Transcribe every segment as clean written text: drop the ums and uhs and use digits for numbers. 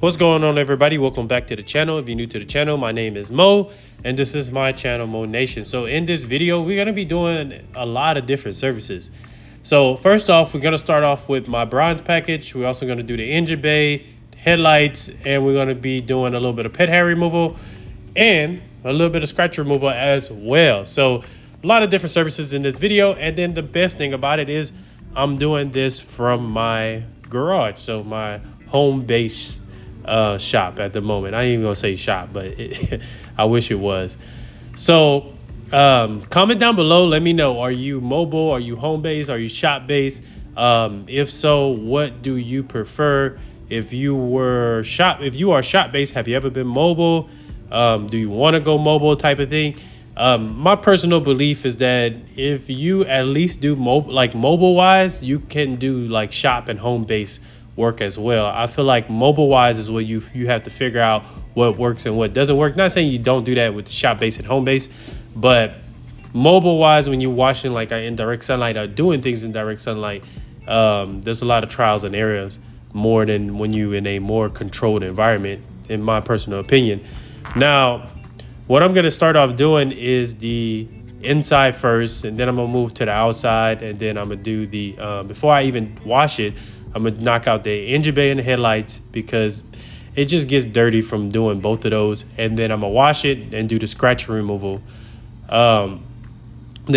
What's going on, everybody? Welcome back to the channel. If you're new to the channel, my name is Mo and this is my channel, Mo Nation. So in this video, we're going to be doing a lot of different services. So first off, we're going to start off with my bronze package. We're also going to do the engine bay, headlights, and we're going to be doing a little bit of pet hair removal and a little bit of scratch removal as well. So a lot of different services in this video. And then the best thing about it is I'm doing this from my garage. So my home base shop at the moment. I ain't even gonna say shop, but I wish it was. So comment down below, let me know, are you mobile, are you home based, are you shop based? If so, what do you prefer? If you are shop based, have you ever been mobile? Do you want to go mobile type of thing? My personal belief is that if you at least do mobile wise, you can do like shop and home base work as well. I feel like mobile wise is what you have to figure out what works and what doesn't work. Not saying you don't do that with the shop base and home base, but mobile wise, when you're washing like in direct sunlight or doing things in direct sunlight, there's a lot of trials and errors more than when you in a more controlled environment, in my personal opinion. Now, what I'm going to start off doing is the inside first, and then I'm going to move to the outside, and then I'm going to do the before I even wash it, I'm going to knock out the engine bay and the headlights because it just gets dirty from doing both of those. And then I'm going to wash it and do the scratch removal. The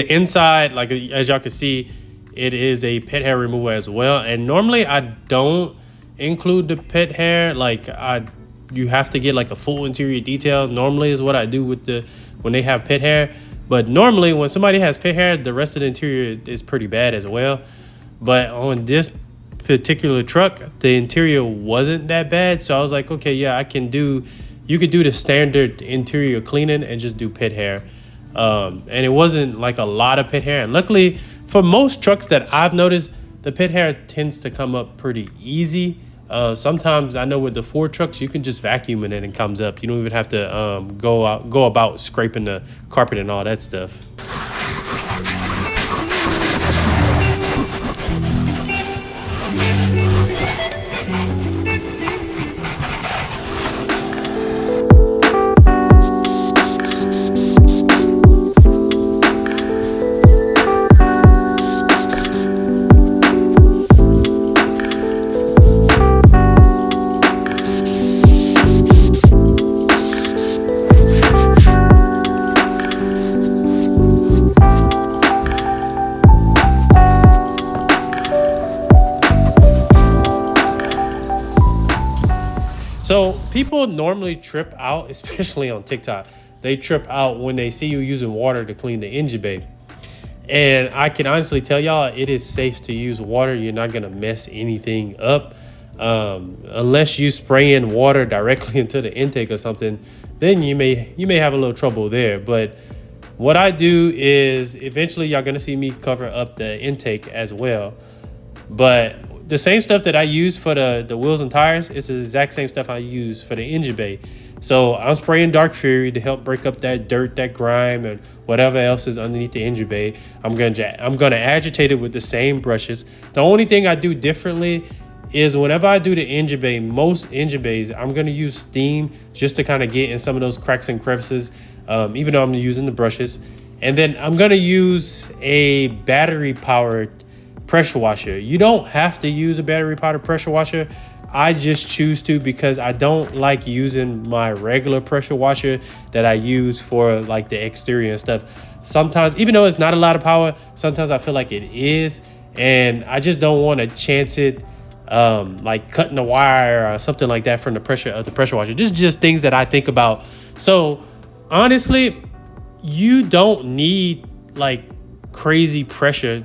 inside, like as y'all can see, it is a pet hair removal as well. And normally I don't include the pet hair. You have to get like a full interior detail. Normally is what I do with when they have pet hair. But normally when somebody has pet hair, the rest of the interior is pretty bad as well. But on this particular truck, the interior wasn't that bad, so I was like, okay, yeah, you could do the standard interior cleaning and just do pet hair, and it wasn't like a lot of pet hair. And luckily for most trucks that I've noticed, the pet hair tends to come up pretty easy. Sometimes I know with the Ford trucks you can just vacuum it and it comes up. You don't even have to go about scraping the carpet and all that stuff. So people normally trip out, especially on TikTok. They trip out when they see you using water to clean the engine bay. And I can honestly tell y'all, it is safe to use water. You're not gonna mess anything up. Unless you spray in water directly into the intake or something, then you may have a little trouble there. But what I do is eventually y'all gonna see me cover up the intake as well. But the same stuff that I use for the wheels and tires is the exact same stuff I use for the engine bay. So I'm spraying Dark Fury to help break up that dirt, that grime, and whatever else is underneath the engine bay. I'm gonna agitate it with the same brushes. The only thing I do differently is whenever I do the engine bay, most engine bays, I'm gonna use steam just to kind of get in some of those cracks and crevices, even though I'm using the brushes. And then I'm gonna use a battery powered pressure washer. You don't have to use a battery powered pressure washer. I just choose to because I don't like using my regular pressure washer that I use for like the exterior and stuff. Sometimes, even though it's not a lot of power, sometimes I feel like it is, and I just don't want to chance it like cutting the wire or something like that from the pressure washer. This is just things that I think about. So honestly, you don't need like crazy pressure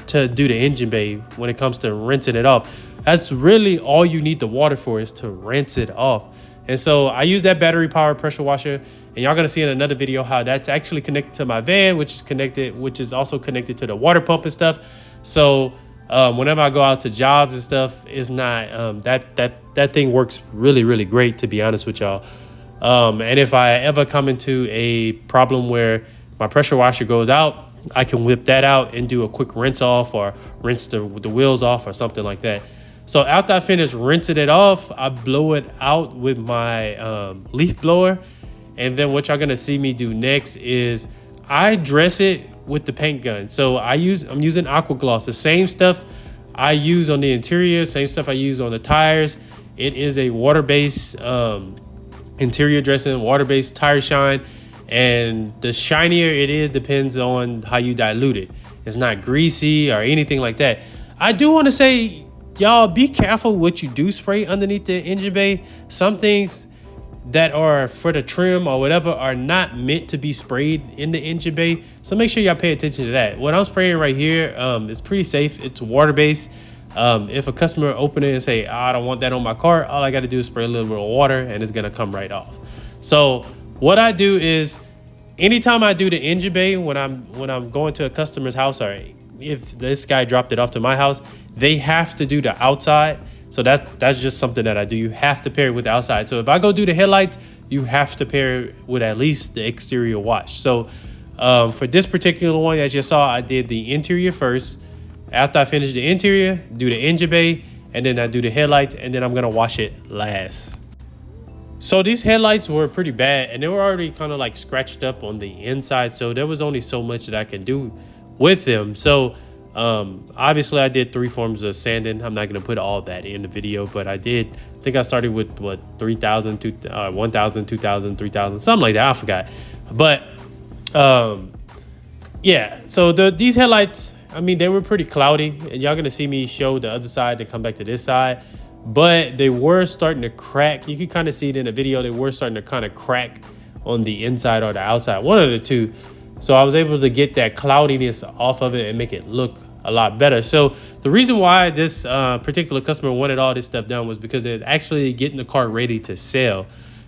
to do the engine bay when it comes to rinsing it off. That's really all you need the water for, is to rinse it off. And so I use that battery powered pressure washer, and y'all gonna see in another video how that's actually connected to my van, which is also connected to the water pump and stuff. So whenever I go out to jobs and stuff, it's not that thing works really, really great, to be honest with y'all. And if I ever come into a problem where my pressure washer goes out, I can whip that out and do a quick rinse off or rinse the wheels off or something like that. So after I finish rinsing it off, I blow it out with my leaf blower. And then what y'all gonna see me do next is I dress it with the paint gun. So I'm using aqua gloss, the same stuff I use on the interior, same stuff I use on the tires. It is a water-based interior dressing, water-based tire shine. And the shinier it is depends on how you dilute it. It's not greasy or anything like that. I do want to say, y'all, be careful what you do spray underneath the engine bay. Some things that are for the trim or whatever are not meant to be sprayed in the engine bay. So make sure y'all pay attention to that. What I'm spraying right here, it's pretty safe. It's water-based. If a customer open it and say, I don't want that on my car, all I got to do is spray a little bit of water and it's going to come right off. So what I do is anytime I do the engine bay, when I'm going to a customer's house, or if this guy dropped it off to my house, they have to do the outside. So that's just something that I do. You have to pair it with the outside. So if I go do the headlights, you have to pair it with at least the exterior wash. So for this particular one, as you saw, I did the interior first. After I finish the interior, do the engine bay, and then I do the headlights, and then I'm gonna wash it last. So these headlights were pretty bad, and they were already kind of like scratched up on the inside. So there was only so much that I could do with them. So obviously I did 3 forms of sanding. I'm not going to put all that in the video, but I think I started with 3,000, 1,000, 2,000, 3,000, something like that. I forgot. But yeah, so these headlights, I mean, they were pretty cloudy, and y'all going to see me show the other side and come back to this side, but they were starting to crack. You can kind of see it in the video. They were starting to kind of crack on the inside or the outside, one of the two. So I was able to get that cloudiness off of it and make it look a lot better. So the reason why this particular customer wanted all this stuff done was because they're actually getting the car ready to sell.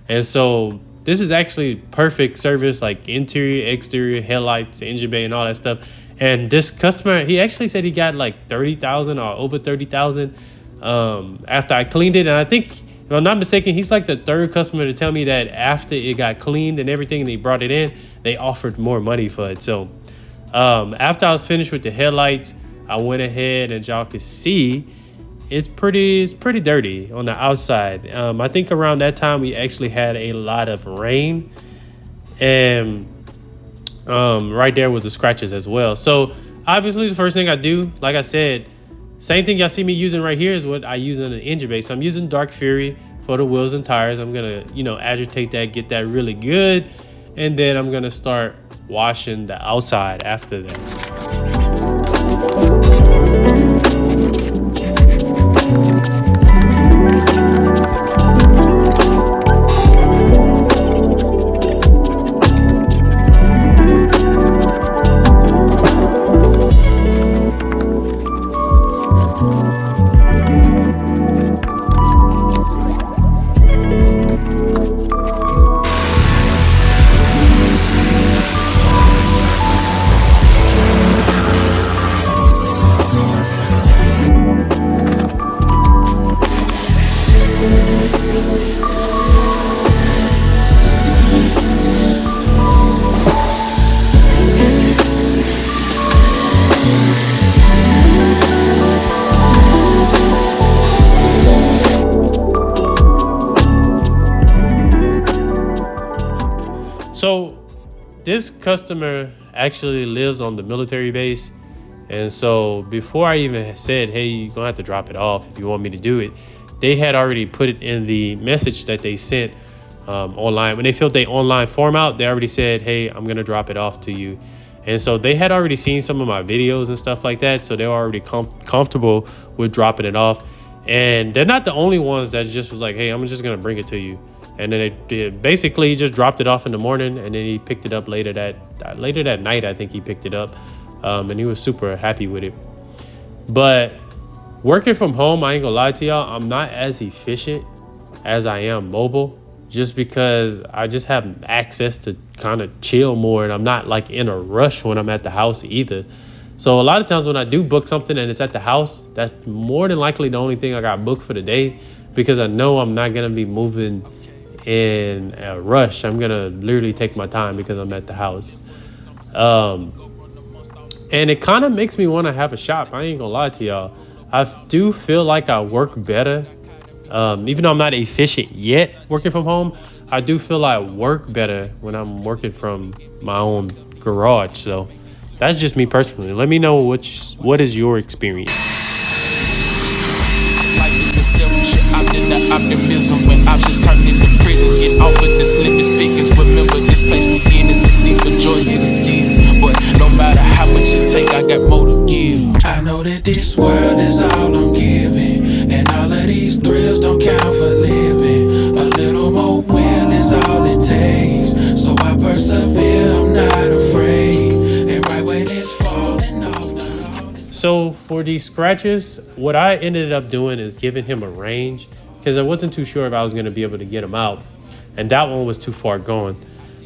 And so this is actually perfect service, like interior, exterior, headlights, engine bay, and all that stuff. And this customer, he actually said he got like 30,000 or over 30,000 after I cleaned it. And I think, if I'm not mistaken, he's like the 3rd customer to tell me that after it got cleaned and everything and he brought it in, they offered more money for it. So after I was finished with the headlights, I went ahead, and y'all could see it's pretty dirty on the outside. I think around that time we actually had a lot of rain, and right there was the scratches as well. So obviously the first thing I do, like I said, same thing y'all see me using right here is what I use in an engine bay. So I'm using Dark Fury for the wheels and tires. I'm gonna, agitate that, get that really good, and then I'm gonna start washing the outside after that. So this customer actually lives on the military base. And so before I even said, hey, you're gonna have to drop it off if you want me to do it, they had already put it in the message that they sent online. When they filled their online form out, they already said, hey, I'm gonna drop it off to you. And so they had already seen some of my videos and stuff like that. So they were already comfortable with dropping it off. And they're not the only ones that just was like, hey, I'm just gonna bring it to you. And then basically he just dropped it off in the morning, and then he picked it up later that night. I think he picked it up, and he was super happy with it. But working from home, I ain't gonna lie to y'all, I'm not as efficient as I am mobile, just because I just have access to kind of chill more, and I'm not like in a rush when I'm at the house either. So a lot of times when I do book something and it's at the house, that's more than likely the only thing I got booked for the day, because I know I'm not gonna be moving in a rush. I'm gonna literally take my time because I'm at the house. And it kind of makes me want to have a shop. I ain't gonna lie to y'all. I do feel like I work better. Even though I'm not efficient yet working from home, I do feel I work better when I'm working from my own garage. So that's just me personally. Let me know what is your experience. Life in the selfish, I'm in the optimism when options turn into prisons. Get off of the slippest pickings. Remember this place we in is a thief for joy, it'll steal. But no matter how much it take, I got more to give. I know that this world is all I'm giving, and all of these thrills don't count for living. A little more will is all it takes, so I persevere, I'm not afraid. And right when it's falling off, not all this. So for these scratches, what I ended up doing is giving him a range because I wasn't too sure if I was going to be able to get him out, and that one was too far gone.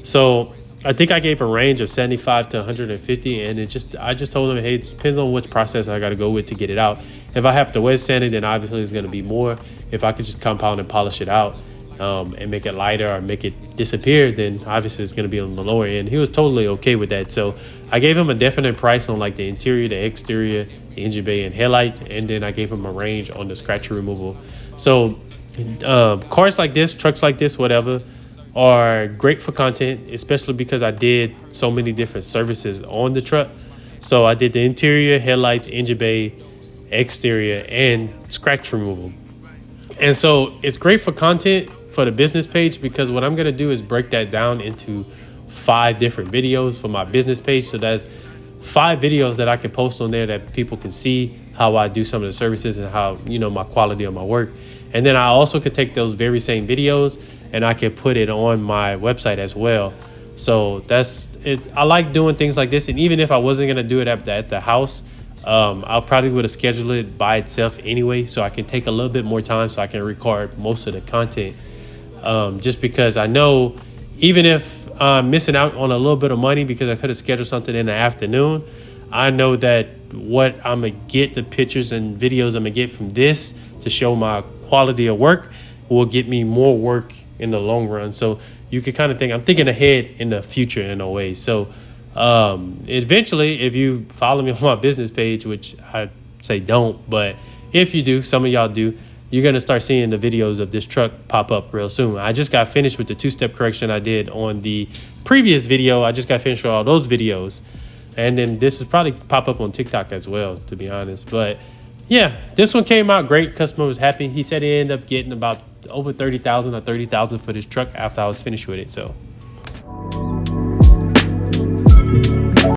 So I think I gave a range of 75 to 150, and I just told him, hey, it depends on which process I got to go with to get it out. If I have to wet sand it, then obviously it's going to be more. If I could just compound and polish it out and make it lighter or make it disappear, then obviously it's going to be on the lower end. He was totally okay with that. So I gave him a definite price on like the interior, the exterior, the engine bay, and headlight, and then I gave him a range on the scratch removal. So cars like this, trucks like this, whatever, are great for content, especially because I did so many different services on the truck. So I did the interior, headlights, engine bay, exterior, and scratch removal. And so it's great for content for the business page because what I'm going to do is break that down into 5 different videos for my business page. So that's 5 videos that I can post on there that people can see how I do some of the services and how, my quality of my work. And then I also could take those very same videos and I can put it on my website as well. So that's it. I like doing things like this. And even if I wasn't going to do it at the house, I probably would have scheduled it by itself anyway, so I can take a little bit more time so I can record most of the content. Just because I know even if I'm missing out on a little bit of money because I could have scheduled something in the afternoon, I know that what I'm going to get, the pictures and videos I'm going to get from this to show my quality of work will get me more work in the long run. So you can kind of think, I'm thinking ahead in the future in a way. So eventually, if you follow me on my business page, which I say don't, but if you do, some of y'all do, you're going to start seeing the videos of this truck pop up real soon. I just got finished with the 2-step correction I did on the previous video. I just got finished with all those videos. And then this will probably pop up on TikTok as well, to be honest. But yeah, this one came out great. Customer was happy. He said he ended up getting about over $30,000 or $30,000 for this truck after I was finished with it. So